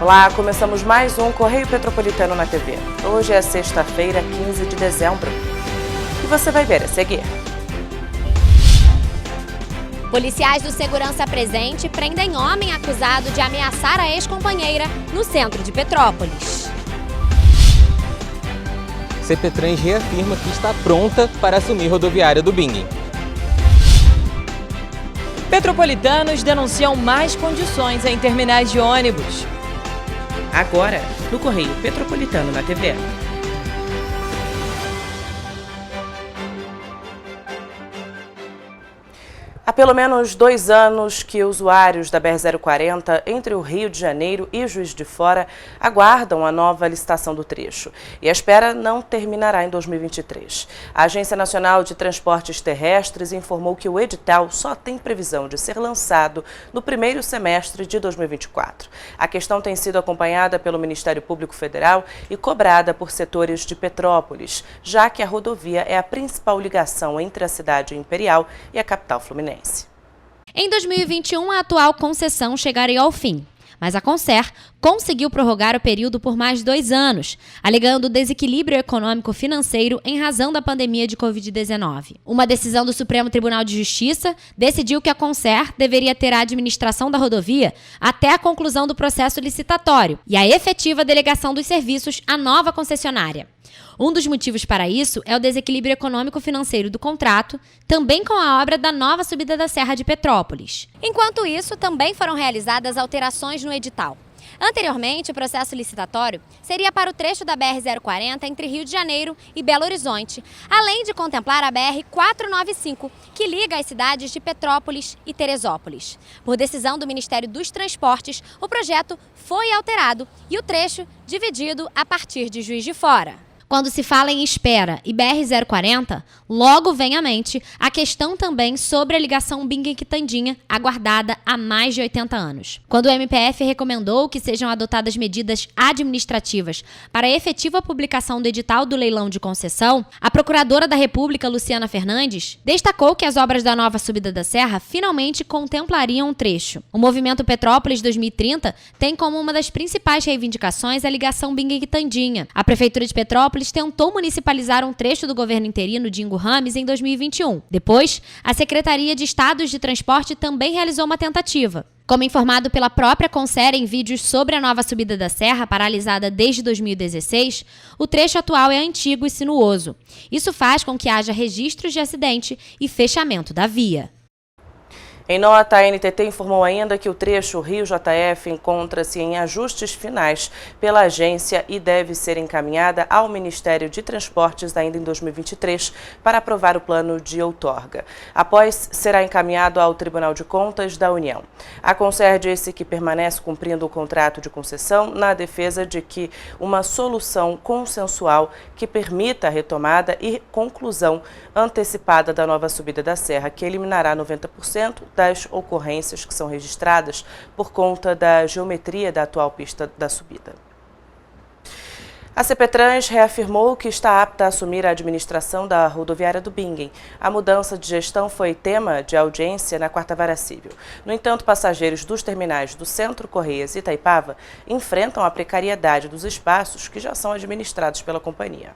Olá, começamos mais um Correio Petropolitano na TV. Hoje é sexta-feira, 15 de dezembro. E você vai ver a seguir. Policiais do Segurança Presente prendem homem acusado de ameaçar a ex-companheira no centro de Petrópolis. CPTrans reafirma que está pronta para assumir rodoviária do Bingen. Petropolitanos denunciam mais condições em terminais de ônibus. Agora, no Correio Petropolitano na TV. Há pelo menos 2 anos que usuários da BR-040 entre o Rio de Janeiro e Juiz de Fora aguardam a nova licitação do trecho. E a espera não terminará em 2023. A Agência Nacional de Transportes Terrestres informou que o edital só tem previsão de ser lançado no primeiro semestre de 2024. A questão tem sido acompanhada pelo Ministério Público Federal e cobrada por setores de Petrópolis, já que a rodovia é a principal ligação entre a cidade imperial e a capital fluminense. Em 2021, a atual concessão chegaria ao fim, mas a Concer conseguiu prorrogar o período por mais 2 anos, alegando desequilíbrio econômico-financeiro em razão da pandemia de Covid-19. Uma decisão do Supremo Tribunal de Justiça decidiu que a Concer deveria ter a administração da rodovia até a conclusão do processo licitatório e a efetiva delegação dos serviços à nova concessionária. Um dos motivos para isso é o desequilíbrio econômico-financeiro do contrato, também com a obra da nova subida da Serra de Petrópolis. Enquanto isso, também foram realizadas alterações no edital. Anteriormente, o processo licitatório seria para o trecho da BR-040 entre Rio de Janeiro e Belo Horizonte, além de contemplar a BR-495, que liga as cidades de Petrópolis e Teresópolis. Por decisão do Ministério dos Transportes, o projeto foi alterado e o trecho dividido a partir de Juiz de Fora. Quando se fala em espera e BR-040, logo vem à mente a questão também sobre a ligação Bingen-Quitandinha, aguardada há mais de 80 anos. Quando o MPF recomendou que sejam adotadas medidas administrativas para a efetiva publicação do edital do leilão de concessão, a Procuradora da República, Luciana Fernandes, destacou que as obras da nova subida da Serra finalmente contemplariam um trecho. O movimento Petrópolis 2030 tem como uma das principais reivindicações a ligação Bingen-Quitandinha. A Prefeitura de Petrópolis tentou municipalizar um trecho do governo interino Dingo Rames em 2021. Depois, a Secretaria de Estados de Transporte também realizou uma tentativa. Como informado pela própria Concer em vídeos sobre a nova subida da Serra, paralisada desde 2016, o trecho atual é antigo e sinuoso. Isso faz com que haja registros de acidente e fechamento da via. Em nota, a NTT informou ainda que o trecho Rio-JF encontra-se em ajustes finais pela agência e deve ser encaminhada ao Ministério de Transportes ainda em 2023 para aprovar o plano de outorga. Após, será encaminhado ao Tribunal de Contas da União. A Concer disse que permanece cumprindo o contrato de concessão na defesa de que uma solução consensual que permita a retomada e conclusão antecipada da nova subida da Serra, que eliminará 90% das ocorrências que são registradas por conta da geometria da atual pista da subida. A CPTrans reafirmou que está apta a assumir a administração da rodoviária do Bingen. A mudança de gestão foi tema de audiência na 4ª Vara Civil. No entanto, passageiros dos terminais do Centro, Correias e Itaipava enfrentam a precariedade dos espaços que já são administrados pela companhia.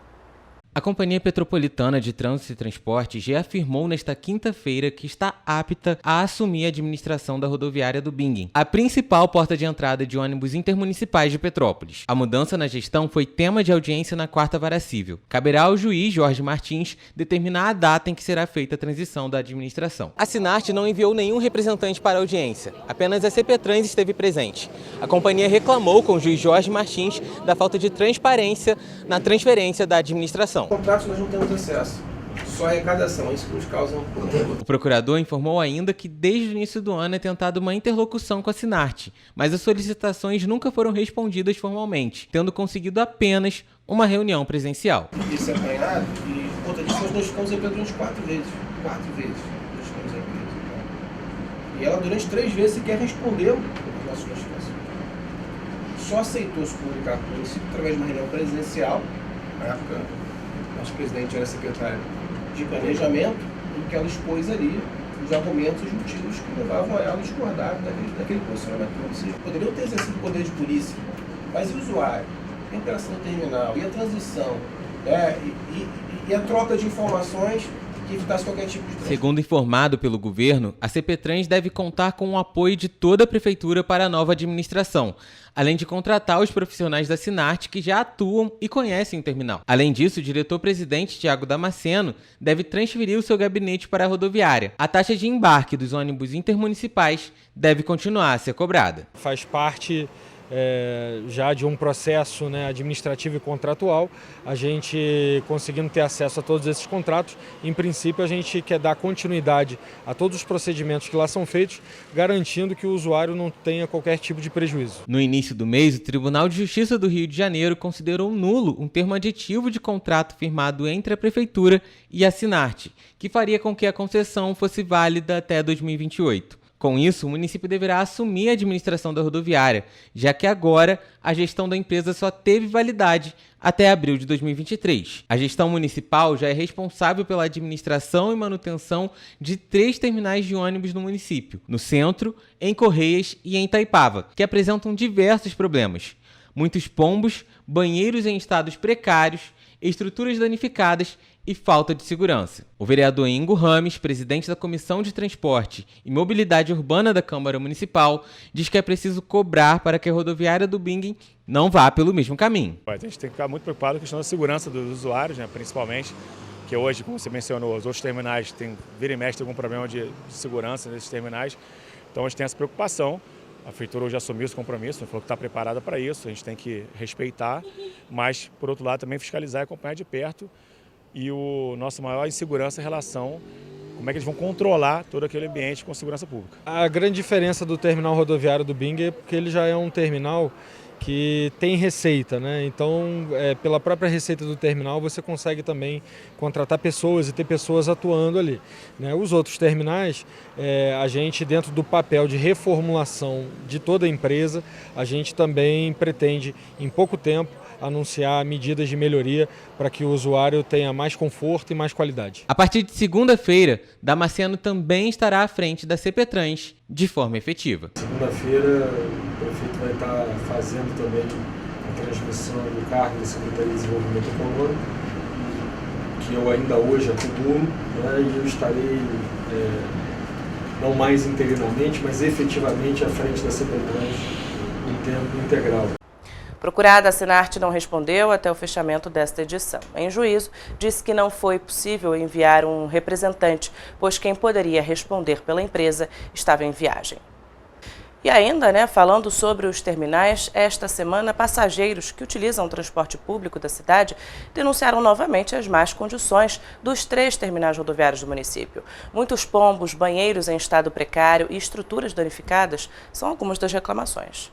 A Companhia Petropolitana de Trânsito e Transportes reafirmou nesta quinta-feira que está apta a assumir a administração da rodoviária do Bingen, a principal porta de entrada de ônibus intermunicipais de Petrópolis. A mudança na gestão foi tema de audiência na 4ª Vara Civil. Caberá ao juiz Jorge Martins determinar a data em que será feita a transição da administração. A Sinart não enviou nenhum representante para a audiência, apenas a CPTrans esteve presente. A companhia reclamou com o juiz Jorge Martins da falta de transparência na transferência da administração administração. Contratos nós não temos acesso, só arrecadação, isso que nos causa um problema. O procurador informou ainda que desde o início do ano é tentada uma interlocução com a Sinart, mas as solicitações nunca foram respondidas formalmente, tendo conseguido apenas uma reunião presencial. Isso é apanhado e, por conta disso, nós notificamos a empresa durante 4 vezes. 4 vezes notificamos a empresa. E ela, durante 3 vezes, sequer respondeu às nossas notificações. Só aceitou se comunicar com o município através de uma reunião presencial. Na época, nosso presidente era secretário de planejamento, em que ela expôs ali os argumentos e os motivos que levavam a ela a discordar daquele posicionamento do município. Poderiam ter exercido o poder de polícia, mas e o usuário? A operação do terminal, e a transição, e a troca de informações que evitasse qualquer tipo de transtorno. Segundo informado pelo governo, a CPTrans deve contar com o apoio de toda a prefeitura para a nova administração, além de contratar os profissionais da Sinart que já atuam e conhecem o terminal. Além disso, o diretor-presidente Thiago Damasceno deve transferir o seu gabinete para a rodoviária. A taxa de embarque dos ônibus intermunicipais deve continuar a ser cobrada. Faz parte já de um processo, né, administrativo e contratual, a gente conseguindo ter acesso a todos esses contratos. Em princípio, a gente quer dar continuidade a todos os procedimentos que lá são feitos, garantindo que o usuário não tenha qualquer tipo de prejuízo. No início do mês, o Tribunal de Justiça do Rio de Janeiro considerou nulo um termo aditivo de contrato firmado entre a Prefeitura e a Sinart, que faria com que a concessão fosse válida até 2028. Com isso, o município deverá assumir a administração da rodoviária, já que agora a gestão da empresa só teve validade até abril de 2023. A gestão municipal já é responsável pela administração e manutenção de 3 terminais de ônibus no município, no centro, em Correias e em Itaipava, que apresentam diversos problemas. Muitos pombos, banheiros em estados precários, estruturas danificadas e falta de segurança. O vereador Ingo Rames, presidente da Comissão de Transporte e Mobilidade Urbana da Câmara Municipal, diz que é preciso cobrar para que a rodoviária do Bingen não vá pelo mesmo caminho. A gente tem que ficar muito preocupado com a questão da segurança dos usuários, né, principalmente, que hoje, como você mencionou, os outros terminais vira e mexe algum problema de segurança nesses terminais, então a gente tem essa preocupação. A Prefeitura hoje assumiu esse compromisso, falou que está preparada para isso, a gente tem que respeitar, mas, por outro lado, também fiscalizar e acompanhar de perto. E o nosso maior insegurança em relação a como é que eles vão controlar todo aquele ambiente com segurança pública. A grande diferença do terminal rodoviário do Bingen é porque ele já é um terminal que tem receita, né? Então, pela própria receita do terminal, você consegue também contratar pessoas e ter pessoas atuando ali, né? Os outros terminais, a gente, dentro do papel de reformulação de toda a empresa, a gente também pretende, em pouco tempo, anunciar medidas de melhoria para que o usuário tenha mais conforto e mais qualidade. A partir de segunda-feira, Damasceno também estará à frente da CPTrans de forma efetiva. Segunda-feira, o prefeito vai estar fazendo também a transmissão do cargo da Secretaria de Desenvolvimento Econômico, que eu ainda hoje acumulo, né, e eu estarei não mais interinamente, mas efetivamente à frente da CPTrans em tempo integral. Procurada, a Sinart não respondeu até o fechamento desta edição. Em juízo, disse que não foi possível enviar um representante, pois quem poderia responder pela empresa estava em viagem. E ainda, falando sobre os terminais, esta semana, passageiros que utilizam o transporte público da cidade denunciaram novamente as más condições dos 3 terminais rodoviários do município. Muitos pombos, banheiros em estado precário e estruturas danificadas são algumas das reclamações.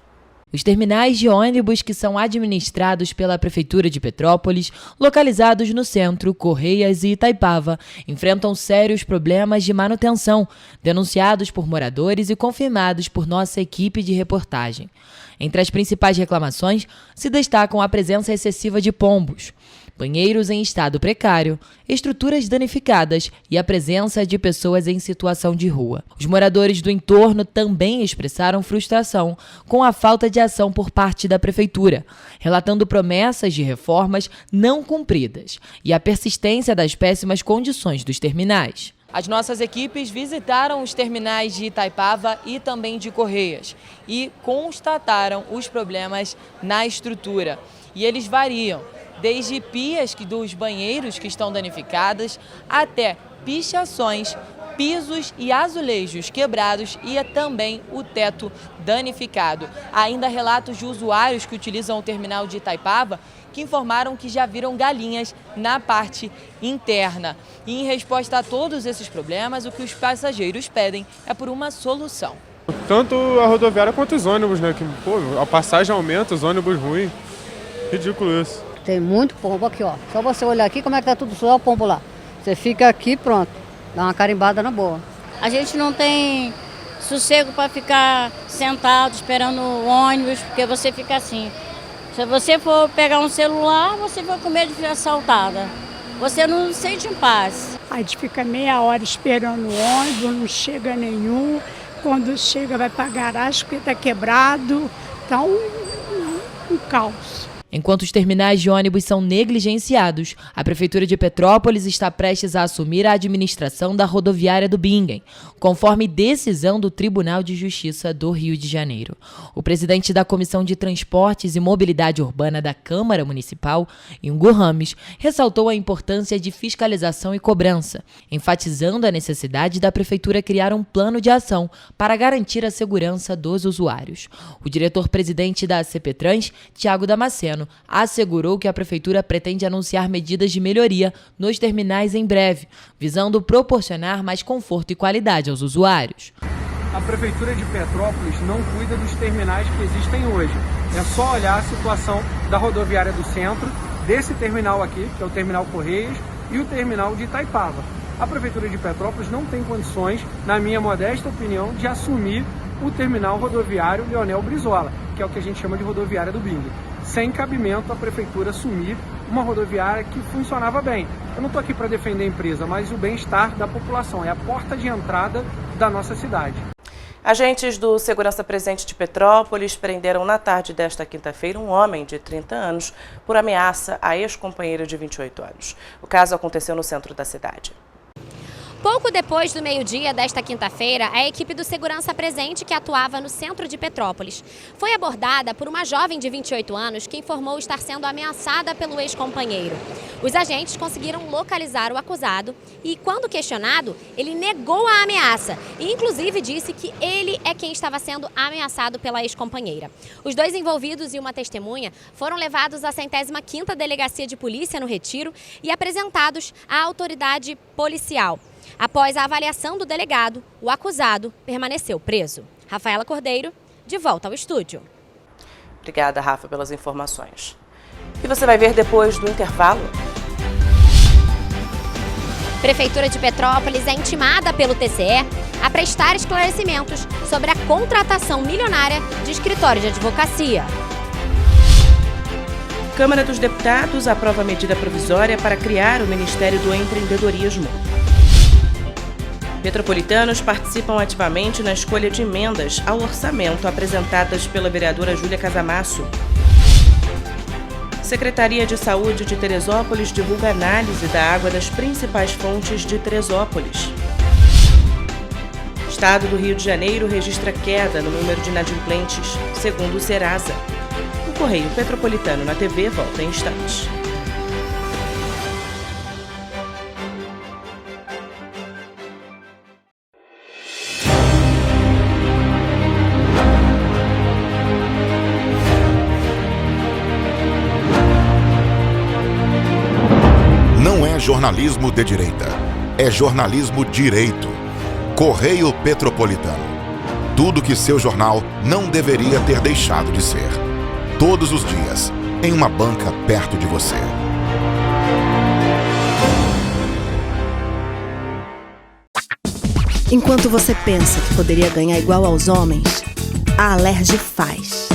Os terminais de ônibus que são administrados pela Prefeitura de Petrópolis, localizados no centro, Correias e Itaipava, enfrentam sérios problemas de manutenção, denunciados por moradores e confirmados por nossa equipe de reportagem. Entre as principais reclamações, se destacam a presença excessiva de pombos, banheiros em estado precário, estruturas danificadas e a presença de pessoas em situação de rua. Os moradores do entorno também expressaram frustração com a falta de ação por parte da Prefeitura, relatando promessas de reformas não cumpridas e a persistência das péssimas condições dos terminais. As nossas equipes visitaram os terminais de Itaipava e também de Correias e constataram os problemas na estrutura. E eles variam, desde pias dos banheiros que estão danificadas até pichações pisos e azulejos quebrados e também o teto danificado. Há ainda relatos de usuários que utilizam o terminal de Itaipava que informaram que já viram galinhas na parte interna. E em resposta a todos esses problemas, o que os passageiros pedem é por uma solução. Tanto a rodoviária quanto os ônibus, né? Que, a passagem aumenta, os ônibus ruins. Ridículo isso. Tem muito pombo aqui, ó. Só você olhar aqui como é que tá tudo, só o pombo lá. Você fica aqui, pronto. Dá uma carimbada na boa. A gente não tem sossego para ficar sentado esperando o ônibus, porque você fica assim. Se você for pegar um celular, você vai com medo de ser assaltada. Você não se sente em paz. A gente fica meia hora esperando o ônibus, não chega nenhum. Quando chega vai para a garagem porque está quebrado. Tá um caos. Enquanto os terminais de ônibus são negligenciados, a Prefeitura de Petrópolis está prestes a assumir a administração da rodoviária do Bingen, conforme decisão do Tribunal de Justiça do Rio de Janeiro. O presidente da Comissão de Transportes e Mobilidade Urbana da Câmara Municipal, Ingo Rames, ressaltou a importância de fiscalização e cobrança, enfatizando a necessidade da Prefeitura criar um plano de ação para garantir a segurança dos usuários. O diretor-presidente da CPTrans, Thiago Damasceno, assegurou que a Prefeitura pretende anunciar medidas de melhoria nos terminais em breve, visando proporcionar mais conforto e qualidade aos usuários. A Prefeitura de Petrópolis não cuida dos terminais que existem hoje. É só olhar a situação da rodoviária do centro, desse terminal aqui, que é o Terminal Correias, e o terminal de Itaipava. A Prefeitura de Petrópolis não tem condições, na minha modesta opinião, de assumir o terminal rodoviário Leonel Brizola, que é o que a gente chama de rodoviária do Bingen. Sem cabimento a Prefeitura assumir uma rodoviária que funcionava bem. Eu não estou aqui para defender a empresa, mas o bem-estar da população, é a porta de entrada da nossa cidade. Agentes do Segurança Presente de Petrópolis prenderam na tarde desta quinta-feira um homem de 30 anos por ameaça à ex-companheira de 28 anos. O caso aconteceu no centro da cidade. Pouco depois do meio-dia desta quinta-feira, a equipe do Segurança Presente, que atuava no centro de Petrópolis, foi abordada por uma jovem de 28 anos que informou estar sendo ameaçada pelo ex-companheiro. Os agentes conseguiram localizar o acusado e, quando questionado, ele negou a ameaça e, inclusive, disse que ele é quem estava sendo ameaçado pela ex-companheira. Os dois envolvidos e uma testemunha foram levados à 105ª Delegacia de Polícia no Retiro e apresentados à autoridade policial. Após a avaliação do delegado, o acusado permaneceu preso. Rafaela Cordeiro, de volta ao estúdio. Obrigada, Rafa, pelas informações. E você vai ver depois do intervalo. Prefeitura de Petrópolis é intimada pelo TCE a prestar esclarecimentos sobre a contratação milionária de escritório de advocacia. Câmara dos Deputados aprova a medida provisória para criar o Ministério do Empreendedorismo. Petropolitanos participam ativamente na escolha de emendas ao orçamento apresentadas pela vereadora Júlia Casamasso. Secretaria de Saúde de Teresópolis divulga análise da água das principais fontes de Teresópolis. Estado do Rio de Janeiro registra queda no número de inadimplentes, segundo o Serasa. O Correio Petropolitano na TV volta em instantes. Jornalismo de direita. É jornalismo direito. Correio Petropolitano. Tudo que seu jornal não deveria ter deixado de ser. Todos os dias, em uma banca perto de você. Enquanto você pensa que poderia ganhar igual aos homens, a Alerj faz.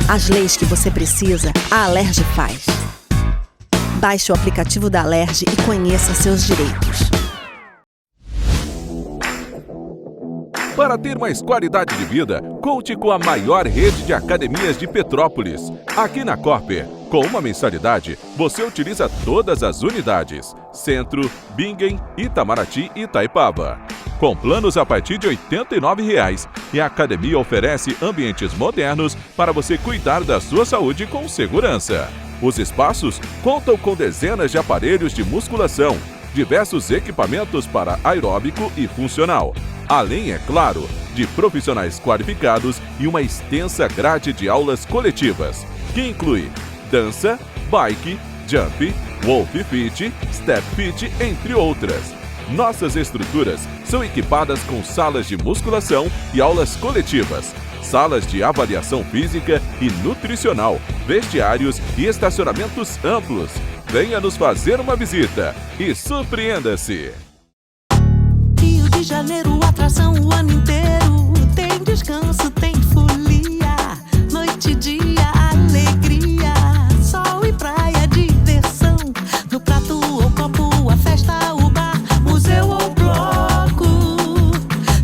As leis que você precisa, a Alerj faz. Baixe o aplicativo da Alerj e conheça seus direitos. Para ter mais qualidade de vida, conte com a maior rede de academias de Petrópolis. Aqui na Corper, com uma mensalidade, você utiliza todas as unidades: Centro, Bingen, Itamaraty e Itaipava. Com planos a partir de R$ 89,00, e a academia oferece ambientes modernos para você cuidar da sua saúde com segurança. Os espaços contam com dezenas de aparelhos de musculação, diversos equipamentos para aeróbico e funcional. Além, é claro, de profissionais qualificados e uma extensa grade de aulas coletivas, que inclui dança, bike, jump, wolf fit, step fit, entre outras. Nossas estruturas são equipadas com salas de musculação e aulas coletivas, salas de avaliação física e nutricional, vestiários e estacionamentos amplos. Venha nos fazer uma visita e surpreenda-se! Rio de Janeiro, atração o ano inteiro. Tem descanso, tem folia, noite e dia, alegria, sol e praia, diversão. No prato ou copo, a festa, o bar, museu ou bloco.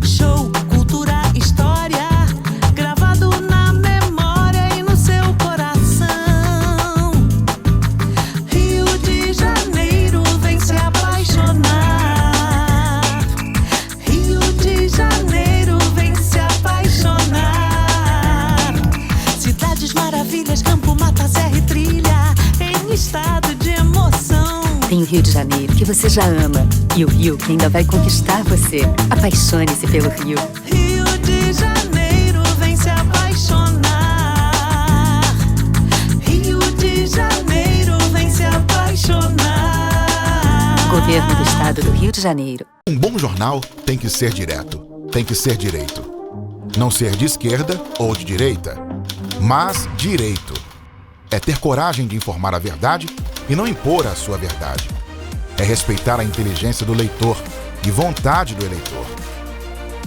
Show, cultura, história, gravado na memória e no seu coração. Rio de Janeiro, vem se apaixonar. Rio de Janeiro, vem se apaixonar. Cidades maravilhas, campo, mata, serra e trilha, em estado de emoção. Tem o Rio de Janeiro, que você já ama, e o Rio, que ainda vai conquistar você. Apaixone-se pelo Rio. Rio de Janeiro, vem se apaixonar. Rio de Janeiro, vem se apaixonar. Governo do Estado do Rio de Janeiro. Um bom jornal tem que ser direto, tem que ser direito. Não ser de esquerda ou de direita, mas direito. É ter coragem de informar a verdade e não impor a sua verdade. É respeitar a inteligência do leitor e vontade do eleitor.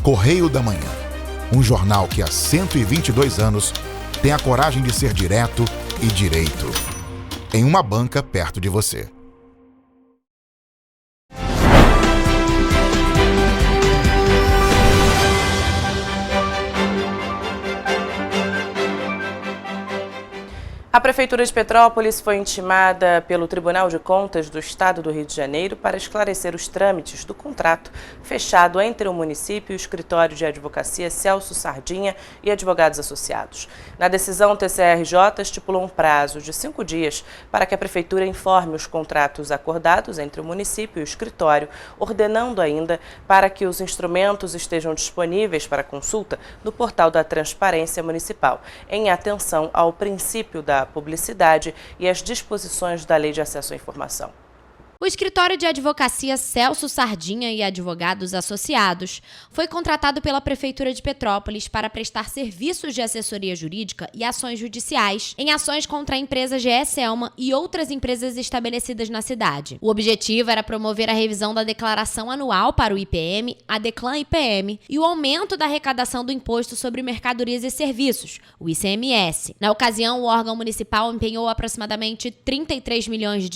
Correio da Manhã, um jornal que há 122 anos tem a coragem de ser direto e direito. Em uma banca perto de você. A Prefeitura de Petrópolis foi intimada pelo Tribunal de Contas do Estado do Rio de Janeiro para esclarecer os trâmites do contrato fechado entre o município e o Escritório de Advocacia Celso Sardinha e advogados associados. Na decisão, o TCRJ estipulou um prazo de 5 dias para que a Prefeitura informe os contratos acordados entre o município e o escritório, ordenando ainda para que os instrumentos estejam disponíveis para consulta no portal da Transparência Municipal, em atenção ao princípio da publicidade e as disposições da Lei de Acesso à Informação. O Escritório de Advocacia Celso Sardinha e Advogados Associados foi contratado pela Prefeitura de Petrópolis para prestar serviços de assessoria jurídica e ações judiciais em ações contra a empresa GE Selma e outras empresas estabelecidas na cidade. O objetivo era promover a revisão da declaração anual para o IPM, a Declan-IPM e o aumento da arrecadação do Imposto sobre Mercadorias e Serviços, o ICMS. Na ocasião, o órgão municipal empenhou aproximadamente R$ 33 milhões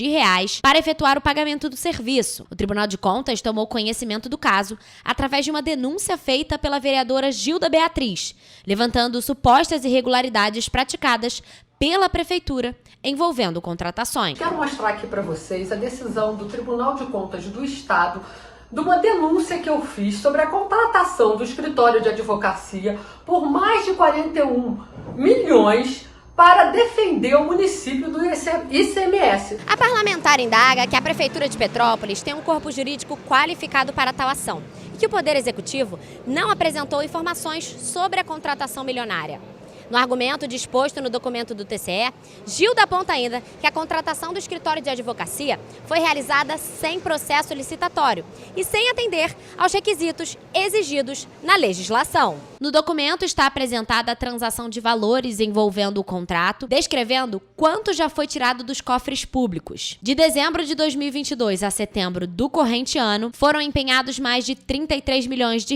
para efetuar o pagamento do serviço. O Tribunal de Contas tomou conhecimento do caso através de uma denúncia feita pela vereadora Gilda Beatriz, levantando supostas irregularidades praticadas pela Prefeitura envolvendo contratações. Quero mostrar aqui para vocês a decisão do Tribunal de Contas do Estado de uma denúncia que eu fiz sobre a contratação do escritório de advocacia por mais de 41 milhões para defender o município do ICMS. A parlamentar indaga que a Prefeitura de Petrópolis tem um corpo jurídico qualificado para tal ação e que o Poder Executivo não apresentou informações sobre a contratação milionária. No argumento disposto no documento do TCE, Gilda aponta ainda que a contratação do escritório de advocacia foi realizada sem processo licitatório e sem atender aos requisitos exigidos na legislação. No documento está apresentada a transação de valores envolvendo o contrato, descrevendo quanto já foi tirado dos cofres públicos. De dezembro de 2022 a setembro do corrente ano, foram empenhados mais de R$ 33 milhões,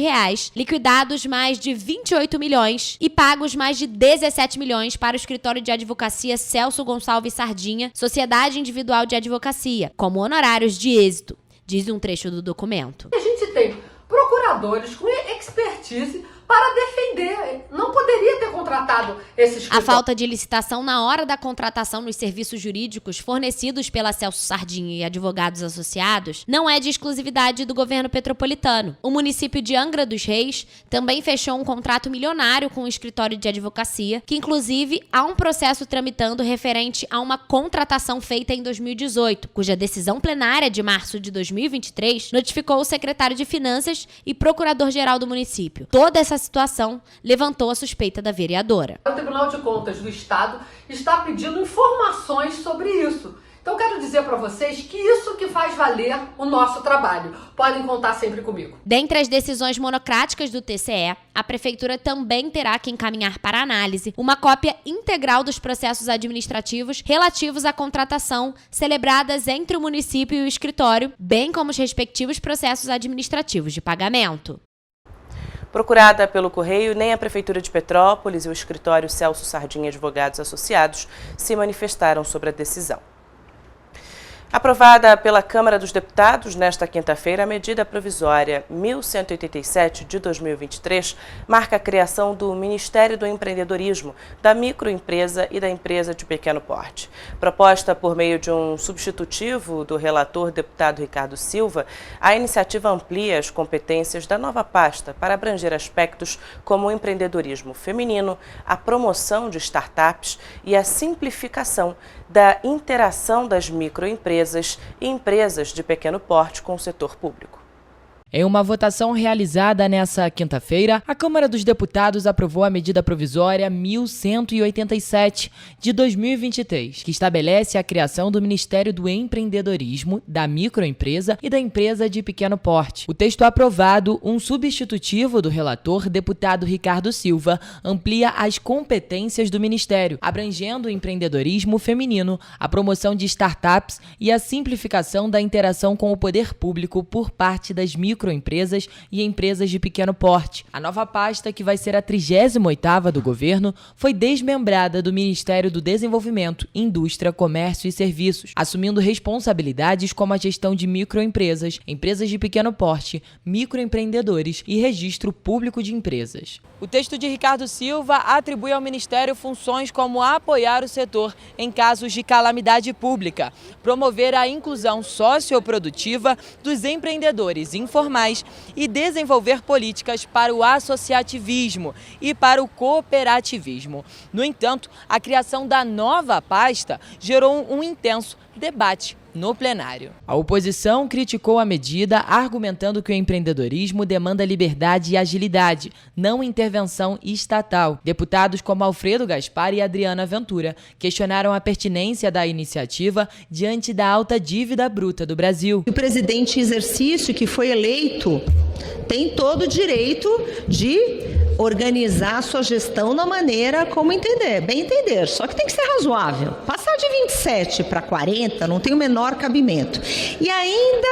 liquidados mais de 28 milhões e pagos mais de 17 milhões para o escritório de advocacia Celso Gonçalves Sardinha, Sociedade Individual de Advocacia, como honorários de êxito, diz um trecho do documento. A gente tem procuradores com expertise para defender. Não poderia ter contratado esse escritório. A falta de licitação na hora da contratação nos serviços jurídicos fornecidos pela Celso Sardinha e advogados associados não é de exclusividade do governo petropolitano. O município de Angra dos Reis também fechou um contrato milionário com o escritório de advocacia, que inclusive há um processo tramitando referente a uma contratação feita em 2018, cuja decisão plenária de março de 2023 notificou o secretário de Finanças e procurador-geral do município. Toda essa situação levantou a suspeita da vereadora. O Tribunal de Contas do Estado está pedindo informações sobre isso. Então quero dizer para vocês que isso que faz valer o nosso trabalho. Podem contar sempre comigo. Dentre as decisões monocráticas do TCE, a Prefeitura também terá que encaminhar para análise uma cópia integral dos processos administrativos relativos à contratação celebradas entre o município e o escritório, bem como os respectivos processos administrativos de pagamento. Procurada pelo Correio, nem a Prefeitura de Petrópolis e o escritório Celso Sardinha Advogados Associados se manifestaram sobre a decisão. Aprovada pela Câmara dos Deputados nesta quinta-feira, a medida provisória 1187 de 2023 marca a criação do Ministério do Empreendedorismo, da microempresa e da empresa de pequeno porte. Proposta por meio de um substitutivo do relator deputado Ricardo Silva, a iniciativa amplia as competências da nova pasta para abranger aspectos como o empreendedorismo feminino, a promoção de startups e a simplificação da interação das microempresas e empresas de pequeno porte com o setor público. Em uma votação realizada nesta quinta-feira, a Câmara dos Deputados aprovou a medida provisória 1187 de 2023, que estabelece a criação do Ministério do Empreendedorismo, da microempresa e da empresa de pequeno porte. O texto aprovado, um substitutivo do relator, deputado Ricardo Silva, amplia as competências do Ministério, abrangendo o empreendedorismo feminino, a promoção de startups e a simplificação da interação com o poder público por parte das microempresas e empresas de pequeno porte. A nova pasta, que vai ser a 38ª do governo, foi desmembrada do Ministério do Desenvolvimento, Indústria, Comércio e Serviços, assumindo responsabilidades como a gestão de microempresas, empresas de pequeno porte, microempreendedores e registro público de empresas. O texto de Ricardo Silva atribui ao Ministério funções como apoiar o setor em casos de calamidade pública, promover a inclusão socioprodutiva dos empreendedores informais e desenvolver políticas para o associativismo e para o cooperativismo. No entanto, a criação da nova pasta gerou um intenso debate no plenário. A oposição criticou a medida, argumentando que o empreendedorismo demanda liberdade e agilidade, não intervenção estatal. Deputados como Alfredo Gaspar e Adriana Ventura questionaram a pertinência da iniciativa diante da alta dívida bruta do Brasil. O presidente em exercício que foi eleito tem todo o direito de organizar a sua gestão da maneira como entender, bem entender, só que tem que ser razoável. Passar de 27 para 40 não tem o menor cabimento. E ainda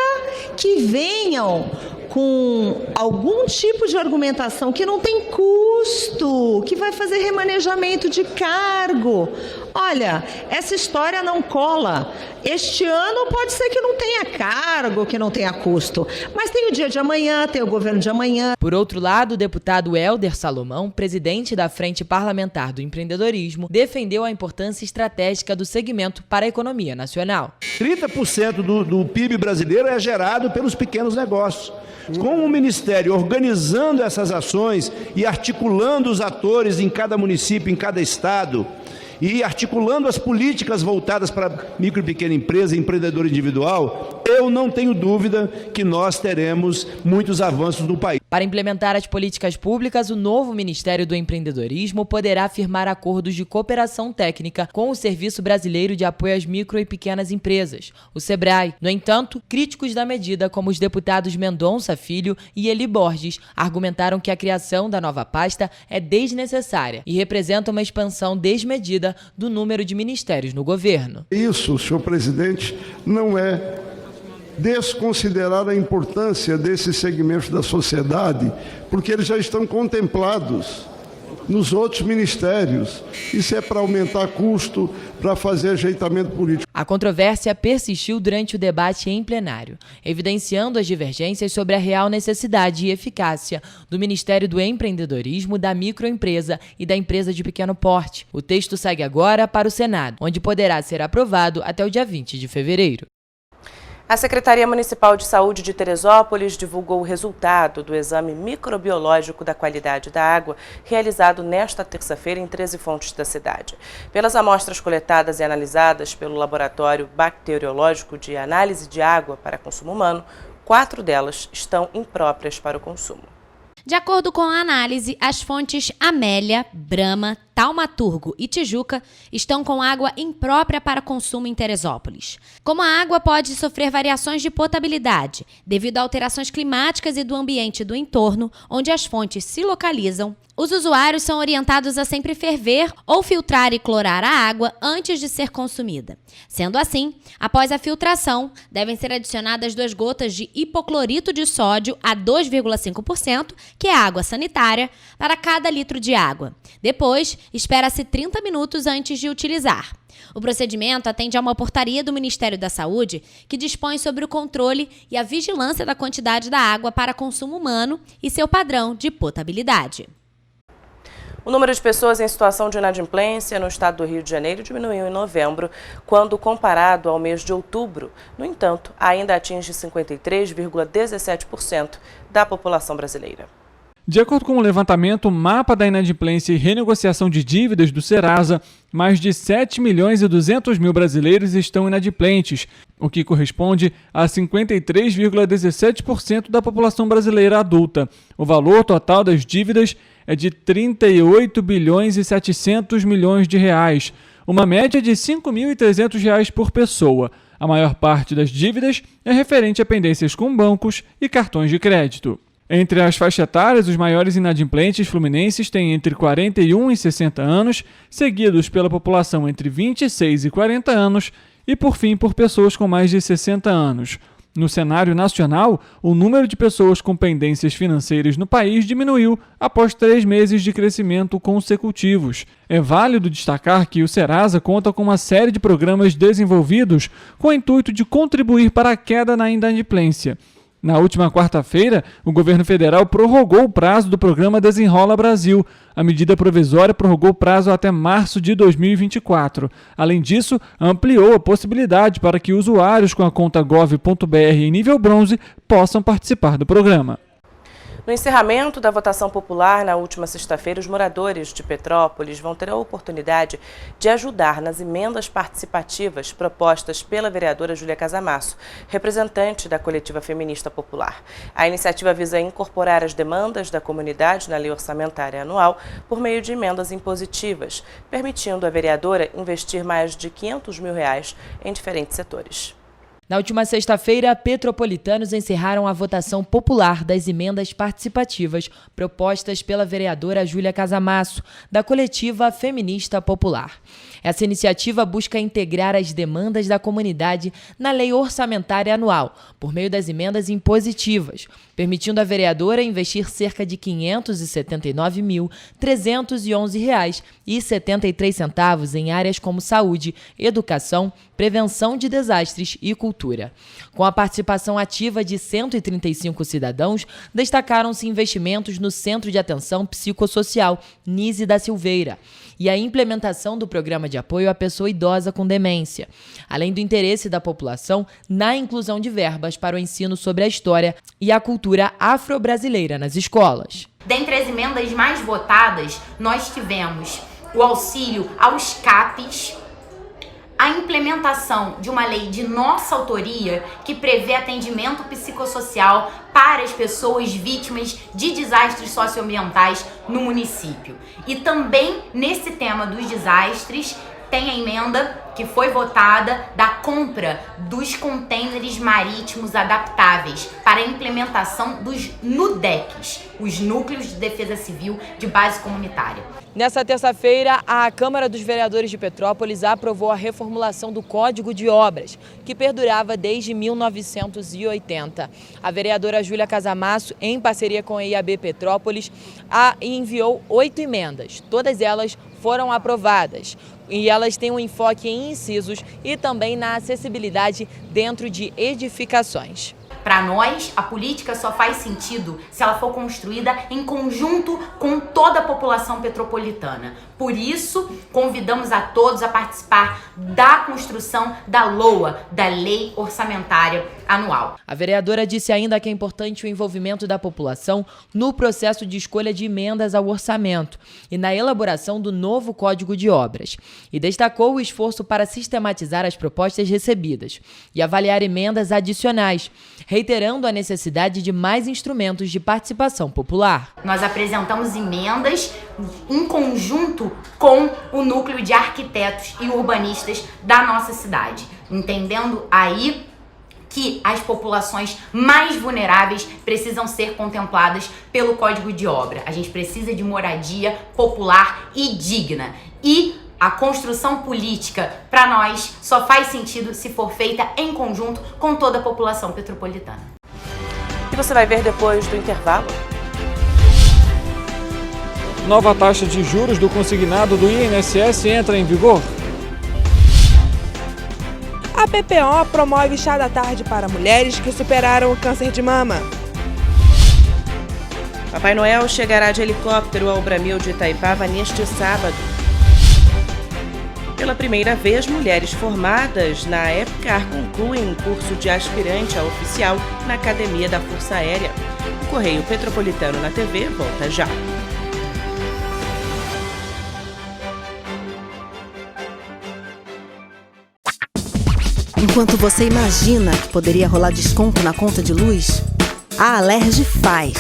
que venham com algum tipo de argumentação que não tem custo, que vai fazer remanejamento de cargo. Olha, essa história não cola. Este ano pode ser que não tenha cargo, que não tenha custo, mas tem o dia de amanhã, tem o governo de amanhã. Por outro lado, o deputado Hélder Salomão, presidente da Frente Parlamentar do Empreendedorismo, defendeu a importância estratégica do segmento para a economia nacional. 30% do PIB brasileiro é gerado pelos pequenos negócios. Com o Ministério organizando essas ações e articulando os atores em cada município, em cada estado, e articulando as políticas voltadas para micro e pequena empresa e empreendedor individual, eu não tenho dúvida que nós teremos muitos avanços no país. Para implementar as políticas públicas, o novo Ministério do Empreendedorismo poderá firmar acordos de cooperação técnica com o Serviço Brasileiro de Apoio às Micro e Pequenas Empresas, o SEBRAE. No entanto, críticos da medida, como os deputados Mendonça Filho e Eli Borges, argumentaram que a criação da nova pasta é desnecessária e representa uma expansão desmedida do número de ministérios no governo. Isso, senhor presidente, não é desconsiderar a importância desses segmentos da sociedade, porque eles já estão contemplados nos outros ministérios. Isso é para aumentar custo, para fazer ajeitamento político. A controvérsia persistiu durante o debate em plenário, evidenciando as divergências sobre a real necessidade e eficácia do Ministério do Empreendedorismo, da microempresa e da empresa de pequeno porte. O texto segue agora para o Senado, onde poderá ser aprovado até o dia 20 de fevereiro. A Secretaria Municipal de Saúde de Teresópolis divulgou o resultado do exame microbiológico da qualidade da água, realizado nesta terça-feira em 13 fontes da cidade. Pelas amostras coletadas e analisadas pelo Laboratório Bacteriológico de Análise de Água para Consumo Humano, 4 delas estão impróprias para o consumo. De acordo com a análise, as fontes Amélia, Brahma, Taumaturgo e Tijuca estão com água imprópria para consumo em Teresópolis. Como a água pode sofrer variações de potabilidade devido a alterações climáticas e do ambiente do entorno, onde as fontes se localizam, os usuários são orientados a sempre ferver ou filtrar e clorar a água antes de ser consumida. Sendo assim, após a filtração, devem ser adicionadas 2 gotas de hipoclorito de sódio a 2,5%, que é água sanitária, para cada litro de água. Depois, espera-se 30 minutos antes de utilizar. O procedimento atende a uma portaria do Ministério da Saúde que dispõe sobre o controle e a vigilância da quantidade da água para consumo humano e seu padrão de potabilidade. O número de pessoas em situação de inadimplência no estado do Rio de Janeiro diminuiu em novembro, quando comparado ao mês de outubro. No entanto, ainda atinge 53,17% da população brasileira. De acordo com o levantamento Mapa da Inadimplência e Renegociação de Dívidas do Serasa, mais de 7.200.000 brasileiros estão inadimplentes, o que corresponde a 53,17% da população brasileira adulta. O valor total das dívidas é de 38.700 bilhões, uma média de R$ 5.300 por pessoa. A maior parte das dívidas é referente a pendências com bancos e cartões de crédito. Entre as faixas etárias, os maiores inadimplentes fluminenses têm entre 41 e 60 anos, seguidos pela população entre 26 e 40 anos e, por fim, por pessoas com mais de 60 anos. No cenário nacional, o número de pessoas com pendências financeiras no país diminuiu após 3 meses de crescimento consecutivos. É válido destacar que o Serasa conta com uma série de programas desenvolvidos com o intuito de contribuir para a queda na inadimplência. Na última quarta-feira, o governo federal prorrogou o prazo do programa Desenrola Brasil. A medida provisória prorrogou o prazo até março de 2024. Além disso, ampliou a possibilidade para que usuários com a conta gov.br em nível bronze possam participar do programa. No encerramento da votação popular na última sexta-feira, os moradores de Petrópolis vão ter a oportunidade de ajudar nas emendas participativas propostas pela vereadora Júlia Casamasso, representante da Coletiva Feminista Popular. A iniciativa visa incorporar as demandas da comunidade na lei orçamentária anual por meio de emendas impositivas, permitindo à vereadora investir mais de R$ 500 mil em diferentes setores. Na última sexta-feira, petropolitanos encerraram a votação popular das emendas participativas propostas pela vereadora Júlia Casamasso, da Coletiva Feminista Popular. Essa iniciativa busca integrar as demandas da comunidade na lei orçamentária anual, por meio das emendas impositivas, permitindo à vereadora investir cerca de R$ 579.311,73 em áreas como saúde, educação, prevenção de desastres e cultura. Com a participação ativa de 135 cidadãos, destacaram-se investimentos no Centro de Atenção Psicossocial Nise da Silveira e a implementação do programa de apoio à pessoa idosa com demência, além do interesse da população na inclusão de verbas para o ensino sobre a história e a cultura afro-brasileira nas escolas. Dentre as emendas mais votadas, nós tivemos o auxílio aos CAPs, a implementação de uma lei de nossa autoria que prevê atendimento psicossocial para as pessoas vítimas de desastres socioambientais no município. E também nesse tema dos desastres tem a emenda que foi votada da compra dos contêineres marítimos adaptáveis para a implementação dos NUDECs, os Núcleos de Defesa Civil de Base Comunitária. Nessa terça-feira, a Câmara dos Vereadores de Petrópolis aprovou a reformulação do Código de Obras, que perdurava desde 1980. A vereadora Júlia Casamasso, em parceria com a IAB Petrópolis, enviou 8 emendas. Todas elas foram aprovadas. E elas têm um enfoque em incisos e também na acessibilidade dentro de edificações. Para nós, a política só faz sentido se ela for construída em conjunto com toda a população petropolitana. Por isso, convidamos a todos a participar da construção da LOA, da Lei Orçamentária Anual. A vereadora disse ainda que é importante o envolvimento da população no processo de escolha de emendas ao orçamento e na elaboração do novo Código de Obras. E destacou o esforço para sistematizar as propostas recebidas e avaliar emendas adicionais, reiterando a necessidade de mais instrumentos de participação popular. Nós apresentamos emendas em conjunto com o núcleo de arquitetos e urbanistas da nossa cidade, entendendo aí que as populações mais vulneráveis precisam ser contempladas pelo Código de Obra. A gente precisa de moradia popular e digna. E a construção política, para nós, só faz sentido se for feita em conjunto com toda a população petropolitana. E você vai ver depois do intervalo. Nova taxa de juros do consignado do INSS entra em vigor. A PPO promove chá da tarde para mulheres que superaram o câncer de mama. Papai Noel chegará de helicóptero ao Bramil de Itaipava neste sábado. Pela primeira vez, mulheres formadas na EPCAR concluem um curso de aspirante a oficial na Academia da Força Aérea. O Correio Petropolitano na TV volta já. Enquanto você imagina que poderia rolar desconto na conta de luz, a Alerj faz.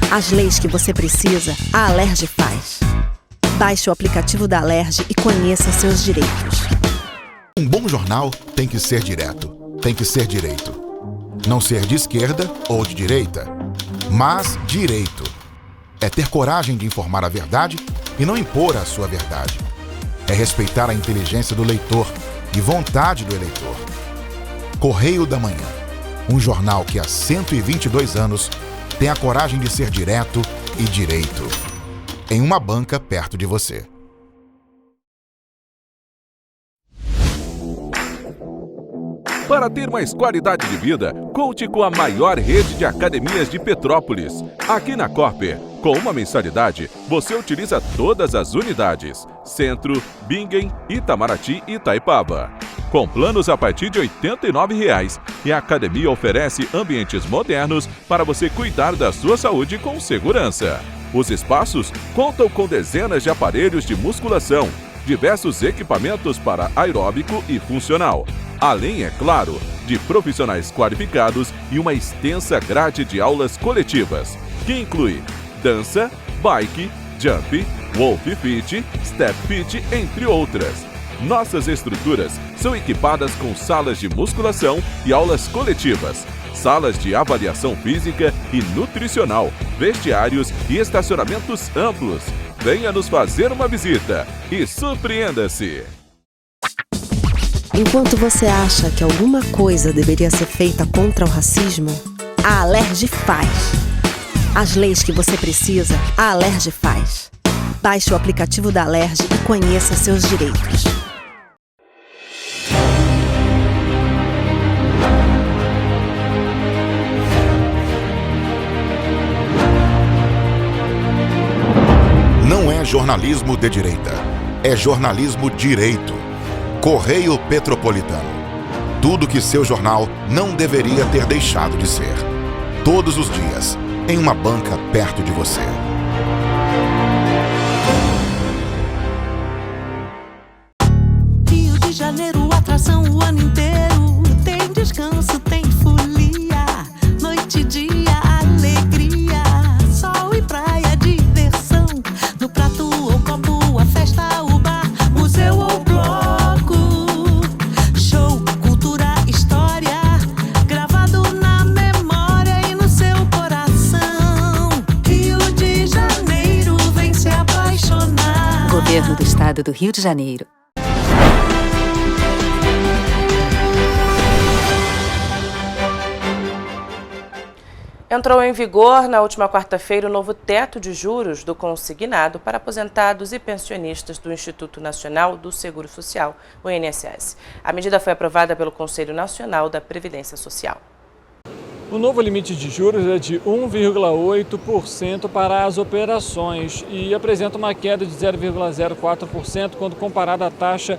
As leis que você precisa, a Alerj faz. Baixe o aplicativo da Alerj e conheça seus direitos. Um bom jornal tem que ser direto, tem que ser direito. Não ser de esquerda ou de direita, mas direito. É ter coragem de informar a verdade e não impor a sua verdade. É respeitar a inteligência do leitor e vontade do eleitor. Correio da Manhã, um jornal que há 122 anos tem a coragem de ser direto e direito. Em uma banca perto de você. Para ter mais qualidade de vida, conte com a maior rede de academias de Petrópolis. Aqui na Corper, com uma mensalidade, você utiliza todas as unidades: Centro, Bingen, Itamaraty e Itaipava. Com planos a partir de R$ 89,00, e a academia oferece ambientes modernos para você cuidar da sua saúde com segurança. Os espaços contam com dezenas de aparelhos de musculação, diversos equipamentos para aeróbico e funcional, além, é claro, de profissionais qualificados e uma extensa grade de aulas coletivas, que inclui dança, bike, jump, wolf fit, step fit, entre outras. Nossas estruturas são equipadas com salas de musculação e aulas coletivas, salas de avaliação física e nutricional, vestiários e estacionamentos amplos. Venha nos fazer uma visita e surpreenda-se! Enquanto você acha que alguma coisa deveria ser feita contra o racismo, a Alerj faz. As leis que você precisa, a Alerj faz. Baixe o aplicativo da Alerj e conheça seus direitos. Não é jornalismo de direita, é jornalismo direito. Correio Petropolitano. Tudo que seu jornal não deveria ter deixado de ser. Todos os dias, em uma banca perto de você. Rio de Janeiro, atração o ano inteiro. Tem descanso, tem folia. Noite e dia, alegria. Sol e praia, diversão. No prato ou copo, a festa, o bar, museu ou bloco. Estado do Rio de Janeiro. Entrou em vigor na última quarta-feira o novo teto de juros do consignado para aposentados e pensionistas do Instituto Nacional do Seguro Social, o INSS. A medida foi aprovada pelo Conselho Nacional da Previdência Social. O novo limite de juros é de 1,8% para as operações e apresenta uma queda de 0,04% quando comparada à taxa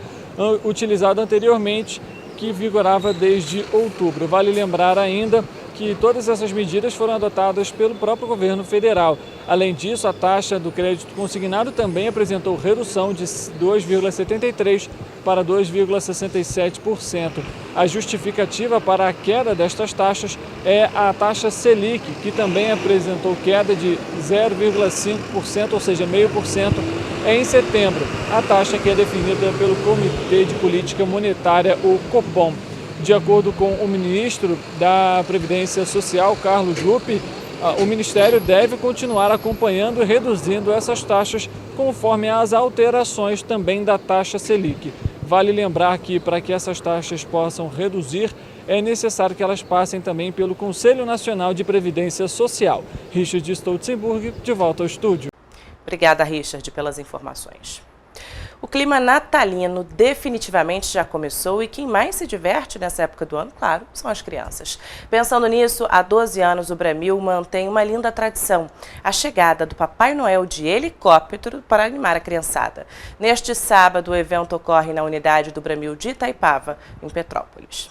utilizada anteriormente, que vigorava desde outubro. Vale lembrar ainda que todas essas medidas foram adotadas pelo próprio governo federal. Além disso, a taxa do crédito consignado também apresentou redução de 2,73% para 2,67%. A justificativa para a queda destas taxas é a taxa Selic, que também apresentou queda de 0,5%, ou seja, 0,5%, em setembro. A taxa que é definida pelo Comitê de Política Monetária, o Copom. De acordo com o ministro da Previdência Social, Carlos Lupe, o Ministério deve continuar acompanhando e reduzindo essas taxas conforme as alterações também da taxa Selic. Vale lembrar que para que essas taxas possam reduzir, é necessário que elas passem também pelo Conselho Nacional de Previdência Social. Richard Stolzenburg, de volta ao estúdio. Obrigada, Richard, pelas informações. O clima natalino definitivamente já começou e quem mais se diverte nessa época do ano, claro, são as crianças. Pensando nisso, há 12 anos o Bramil mantém uma linda tradição, a chegada do Papai Noel de helicóptero para animar a criançada. Neste sábado, o evento ocorre na unidade do Bramil de Itaipava, em Petrópolis.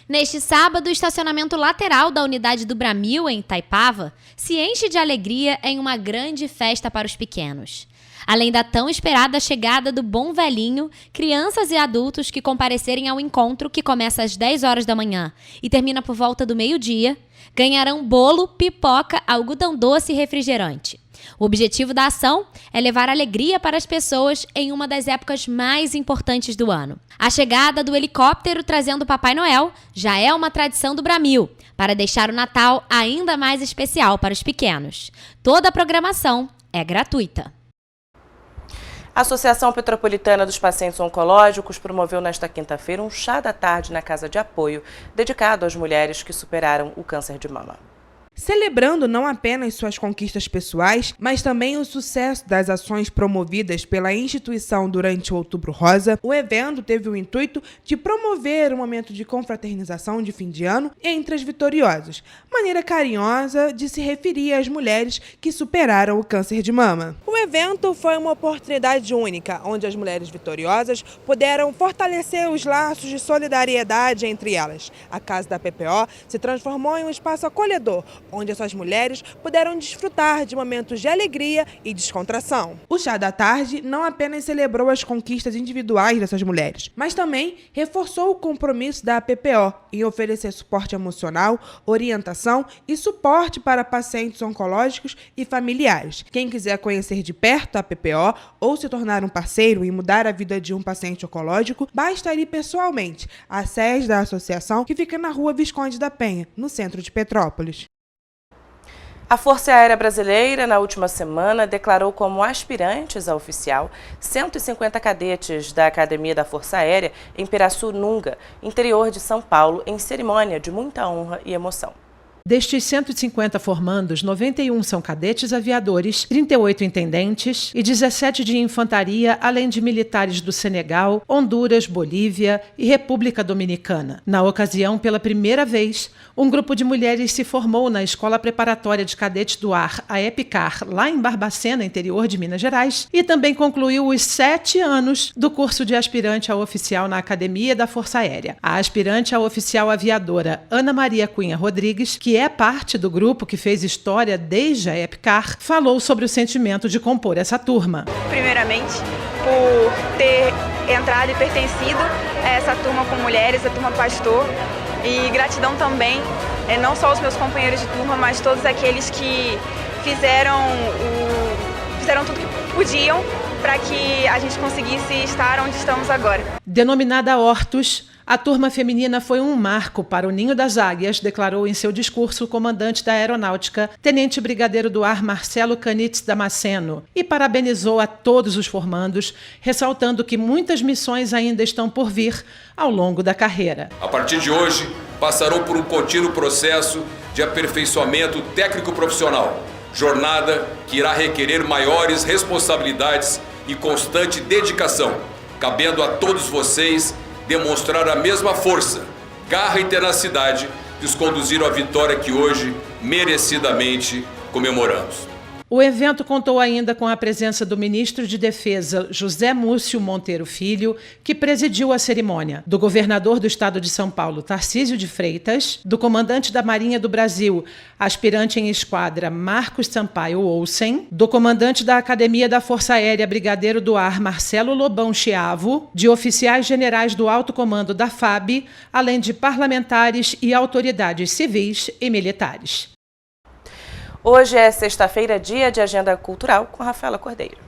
Neste sábado, o estacionamento lateral da unidade do Bramil, em Itaipava, se enche de alegria em uma grande festa para os pequenos. Além da tão esperada chegada do Bom Velhinho, crianças e adultos que comparecerem ao encontro, que começa às 10 horas da manhã e termina por volta do meio-dia, ganharão bolo, pipoca, algodão doce e refrigerante. O objetivo da ação é levar alegria para as pessoas em uma das épocas mais importantes do ano. A chegada do helicóptero trazendo o Papai Noel já é uma tradição do Bramil, para deixar o Natal ainda mais especial para os pequenos. Toda a programação é gratuita. A Associação Petropolitana dos Pacientes Oncológicos promoveu nesta quinta-feira um chá da tarde na Casa de Apoio, dedicado às mulheres que superaram o câncer de mama. Celebrando não apenas suas conquistas pessoais, mas também o sucesso das ações promovidas pela instituição durante o Outubro Rosa, o evento teve o intuito de promover um momento de confraternização de fim de ano entre as vitoriosas, maneira carinhosa de se referir às mulheres que superaram o câncer de mama. O evento foi uma oportunidade única, onde as mulheres vitoriosas puderam fortalecer os laços de solidariedade entre elas. A Casa da PPO se transformou em um espaço acolhedor, onde essas mulheres puderam desfrutar de momentos de alegria e descontração. O chá da tarde não apenas celebrou as conquistas individuais dessas mulheres, mas também reforçou o compromisso da PPO em oferecer suporte emocional, orientação e suporte para pacientes oncológicos e familiares. Quem quiser conhecer de perto a PPO ou se tornar um parceiro e mudar a vida de um paciente oncológico, basta ir pessoalmente à sede da associação, que fica na Rua Visconde da Penha, no centro de Petrópolis. A Força Aérea Brasileira, na última semana, declarou como aspirantes a oficial 150 cadetes da Academia da Força Aérea em Pirassununga, interior de São Paulo, em cerimônia de muita honra e emoção. Destes 150 formandos, 91 são cadetes aviadores, 38 intendentes e 17 de infantaria, além de militares do Senegal, Honduras, Bolívia e República Dominicana. Na ocasião, pela primeira vez, um grupo de mulheres se formou na Escola Preparatória de Cadetes do Ar, a EPICAR, lá em Barbacena, interior de Minas Gerais, e também concluiu os 7 anos do curso de aspirante a oficial na Academia da Força Aérea. A aspirante a oficial aviadora Ana Maria Cunha Rodrigues, que é parte do grupo que fez história desde a EPICAR, falou sobre o sentimento de compor essa turma. Primeiramente, por ter entrado e pertencido a essa turma com mulheres, a turma Pastor, e gratidão também, não só aos meus companheiros de turma, mas todos aqueles que fizeram tudo que podiam para que a gente conseguisse estar onde estamos agora. Denominada Hortus, a turma feminina foi um marco para o Ninho das Águias, declarou em seu discurso o comandante da Aeronáutica, Tenente Brigadeiro do Ar Marcelo Canitz Damasceno, e parabenizou a todos os formandos, ressaltando que muitas missões ainda estão por vir ao longo da carreira. A partir de hoje, passarão por um contínuo processo de aperfeiçoamento técnico-profissional, jornada que irá requerer maiores responsabilidades e constante dedicação, cabendo a todos vocês demonstrar a mesma força, garra e tenacidade que os conduziram à vitória que hoje, merecidamente, comemoramos. O evento contou ainda com a presença do ministro de Defesa, José Múcio Monteiro Filho, que presidiu a cerimônia, do governador do estado de São Paulo, Tarcísio de Freitas, do comandante da Marinha do Brasil, aspirante em esquadra, Marcos Sampaio Olsen, do comandante da Academia da Força Aérea, Brigadeiro do Ar, Marcelo Lobão Chiavo, de oficiais generais do alto comando da FAB, além de parlamentares e autoridades civis e militares. Hoje é sexta-feira, dia de Agenda Cultural, com Rafaela Cordeiro.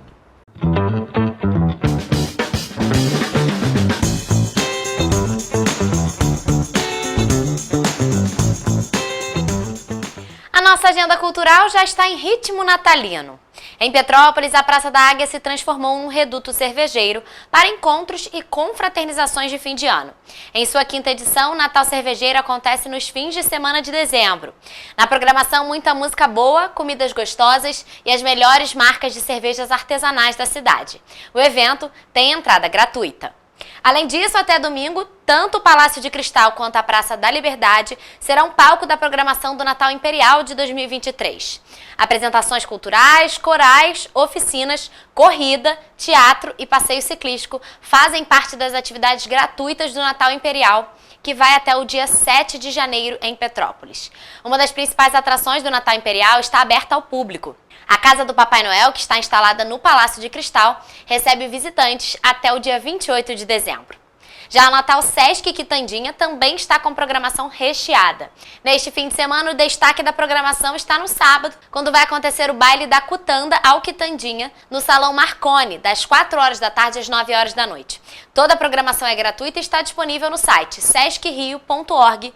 A nossa agenda cultural já está em ritmo natalino. Em Petrópolis, a Praça da Águia se transformou num reduto cervejeiro para encontros e confraternizações de fim de ano. Em sua quinta edição, o Natal Cervejeiro acontece nos fins de semana de dezembro. Na programação, muita música boa, comidas gostosas e as melhores marcas de cervejas artesanais da cidade. O evento tem entrada gratuita. Além disso, até domingo, tanto o Palácio de Cristal quanto a Praça da Liberdade serão palco da programação do Natal Imperial de 2023. Apresentações culturais, corais, oficinas, corrida, teatro e passeio ciclístico fazem parte das atividades gratuitas do Natal Imperial, que vai até o dia 7 de janeiro em Petrópolis. Uma das principais atrações do Natal Imperial está aberta ao público. A Casa do Papai Noel, que está instalada no Palácio de Cristal, recebe visitantes até o dia 28 de dezembro. Já o Natal Sesc Quitandinha também está com programação recheada. Neste fim de semana, o destaque da programação está no sábado, quando vai acontecer o baile da Cutanda ao Quitandinha, no Salão Marconi, das 4 horas da tarde às 9 horas da noite. Toda a programação é gratuita e está disponível no site sescrio.org.br.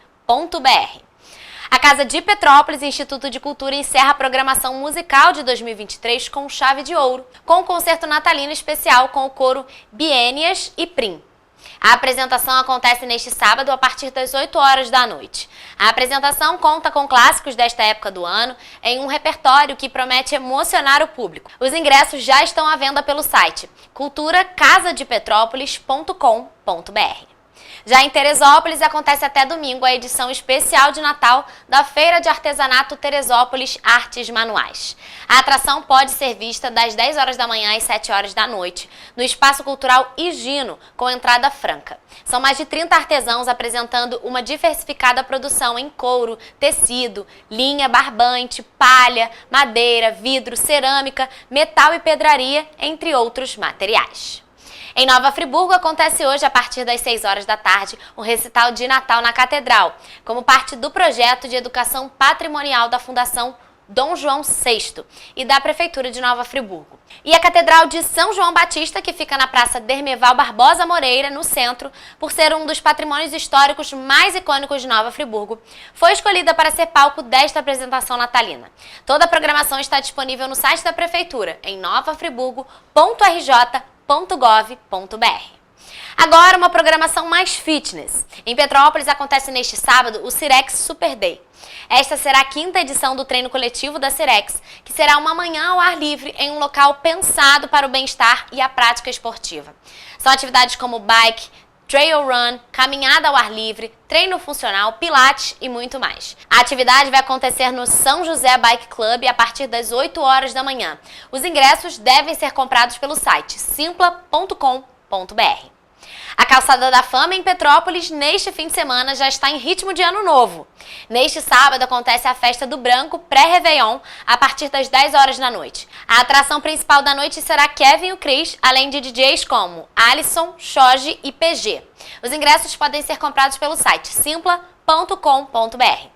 A Casa de Petrópolis, Instituto de Cultura, encerra a programação musical de 2023 com chave de ouro, com um concerto natalino especial com o coro Biênias e Prim. A apresentação acontece neste sábado a partir das 8 horas da noite. A apresentação conta com clássicos desta época do ano em um repertório que promete emocionar o público. Os ingressos já estão à venda pelo site culturacasadepetrópolis.com.br. Já em Teresópolis, acontece até domingo a edição especial de Natal da Feira de Artesanato Teresópolis Artes Manuais. A atração pode ser vista das 10 horas da manhã às 7 horas da noite, no Espaço Cultural Higino, com entrada franca. São mais de 30 artesãos apresentando uma diversificada produção em couro, tecido, linha, barbante, palha, madeira, vidro, cerâmica, metal e pedraria, entre outros materiais. Em Nova Friburgo, acontece hoje, a partir das 6 horas da tarde, um recital de Natal na Catedral, como parte do projeto de educação patrimonial da Fundação Dom João VI e da Prefeitura de Nova Friburgo. E a Catedral de São João Batista, que fica na Praça Dermeval Barbosa Moreira, no centro, por ser um dos patrimônios históricos mais icônicos de Nova Friburgo, foi escolhida para ser palco desta apresentação natalina. Toda a programação está disponível no site da Prefeitura, em novafriburgo.rj.gov.br. Agora, uma programação mais fitness. Em Petrópolis acontece neste sábado o Cirex Super Day. Esta será a quinta edição do treino coletivo da Cirex, que será uma manhã ao ar livre em um local pensado para o bem-estar e a prática esportiva. São atividades como bike, trail run, caminhada ao ar livre, treino funcional, pilates e muito mais. A atividade vai acontecer no São José Bike Club a partir das 8 horas da manhã. Os ingressos devem ser comprados pelo site simpla.com.br. A Calçada da Fama em Petrópolis, neste fim de semana, já está em ritmo de ano novo. Neste sábado acontece a Festa do Branco pré-Réveillon a partir das 10 horas da noite. A atração principal da noite será Kevin e o Chris, além de DJs como Alisson, Shoji e PG. Os ingressos podem ser comprados pelo site simpla.com.br.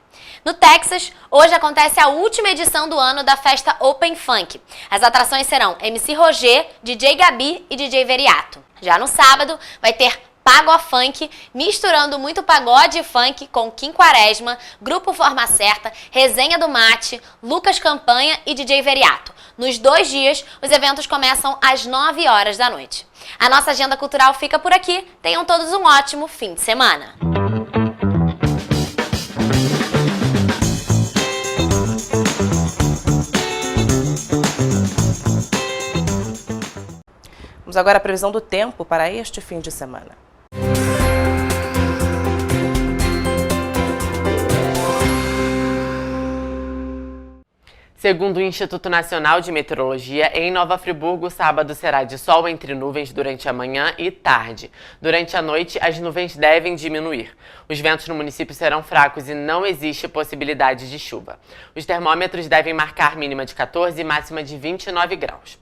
No Texas, hoje acontece a última edição do ano da festa Open Funk. As atrações serão MC Roger, DJ Gabi e DJ Veriato. Já no sábado, vai ter Pago Funk, misturando muito pagode e funk com Kim Quaresma, Grupo Forma Certa, Resenha do Mate, Lucas Campanha e DJ Veriato. Nos 2 dias, os eventos começam às 9 horas da noite. A nossa agenda cultural fica por aqui. Tenham todos um ótimo fim de semana. Vamos agora à previsão do tempo para este fim de semana. Segundo o Instituto Nacional de Meteorologia, em Nova Friburgo, sábado será de sol entre nuvens durante a manhã e tarde. Durante a noite, as nuvens devem diminuir. Os ventos no município serão fracos e não existe possibilidade de chuva. Os termômetros devem marcar mínima de 14 e máxima de 29 graus.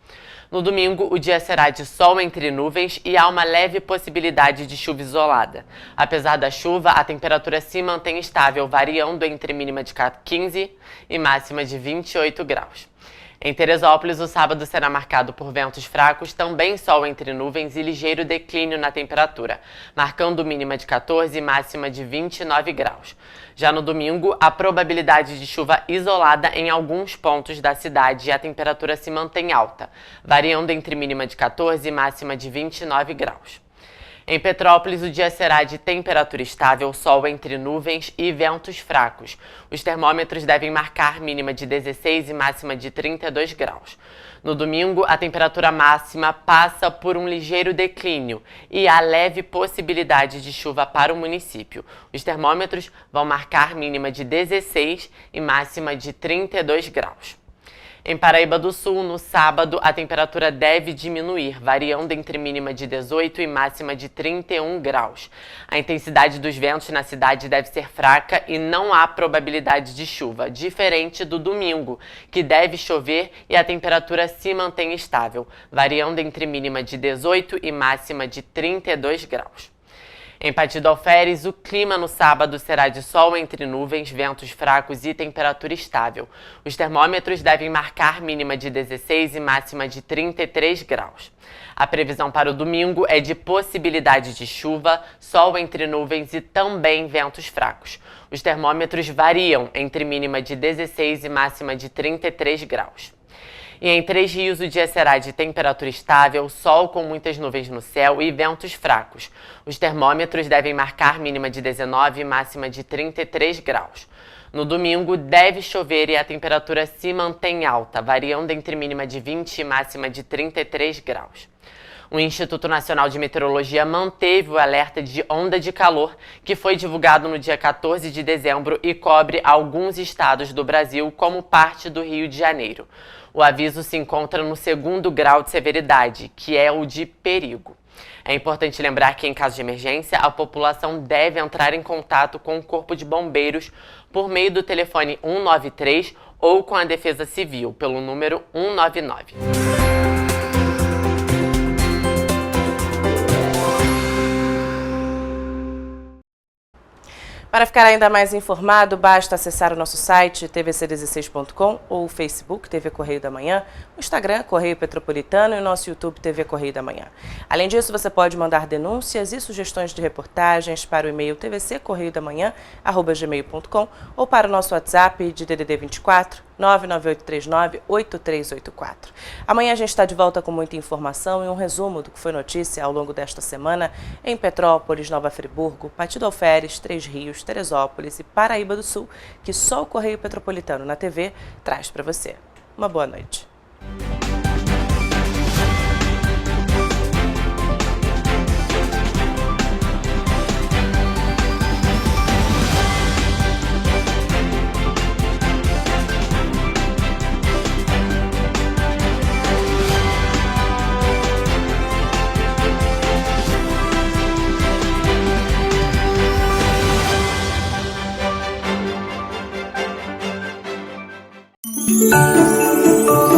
No domingo, o dia será de sol entre nuvens e há uma leve possibilidade de chuva isolada. Apesar da chuva, a temperatura se mantém estável, variando entre mínima de 15 e máxima de 28 graus. Em Teresópolis, o sábado será marcado por ventos fracos, também sol entre nuvens e ligeiro declínio na temperatura, marcando mínima de 14 e máxima de 29 graus. Já no domingo, a probabilidade de chuva isolada em alguns pontos da cidade e a temperatura se mantém alta, variando entre mínima de 14 e máxima de 29 graus. Em Petrópolis, o dia será de temperatura estável, sol entre nuvens e ventos fracos. Os termômetros devem marcar mínima de 16 e máxima de 32 graus. No domingo, a temperatura máxima passa por um ligeiro declínio e há leve possibilidade de chuva para o município. Os termômetros vão marcar mínima de 16 e máxima de 32 graus. Em Paraíba do Sul, no sábado, a temperatura deve diminuir, variando entre mínima de 18 e máxima de 31 graus. A intensidade dos ventos na cidade deve ser fraca e não há probabilidade de chuva, diferente do domingo, que deve chover e a temperatura se mantém estável, variando entre mínima de 18 e máxima de 32 graus. Em Pati do Alferes, o clima no sábado será de sol entre nuvens, ventos fracos e temperatura estável. Os termômetros devem marcar mínima de 16 e máxima de 33 graus. A previsão para o domingo é de possibilidade de chuva, sol entre nuvens e também ventos fracos. Os termômetros variam entre mínima de 16 e máxima de 33 graus. E em Três Rios, o dia será de temperatura estável, sol com muitas nuvens no céu e ventos fracos. Os termômetros devem marcar mínima de 19 e máxima de 33 graus. No domingo, deve chover e a temperatura se mantém alta, variando entre mínima de 20 e máxima de 33 graus. O Instituto Nacional de Meteorologia manteve o alerta de onda de calor, que foi divulgado no dia 14 de dezembro e cobre alguns estados do Brasil, como parte do Rio de Janeiro. O aviso se encontra no 2º grau de severidade, que é o de perigo. É importante lembrar que, em caso de emergência, a população deve entrar em contato com o Corpo de Bombeiros por meio do telefone 193 ou com a Defesa Civil, pelo número 199. Para ficar ainda mais informado, basta acessar o nosso site tvc16.com ou o Facebook TV Correio da Manhã, o Instagram Correio Petropolitano e o nosso YouTube TV Correio da Manhã. Além disso, você pode mandar denúncias e sugestões de reportagens para o e-mail tvccorreiodamanhã@gmail.com ou para o nosso WhatsApp de DDD 24 99839-8384. Amanhã a gente está de volta com muita informação e um resumo do que foi notícia ao longo desta semana em Petrópolis, Nova Friburgo, Pati do Alferes, Três Rios, Teresópolis e Paraíba do Sul, que só o Correio Petropolitano na TV traz para você. Uma boa noite. Música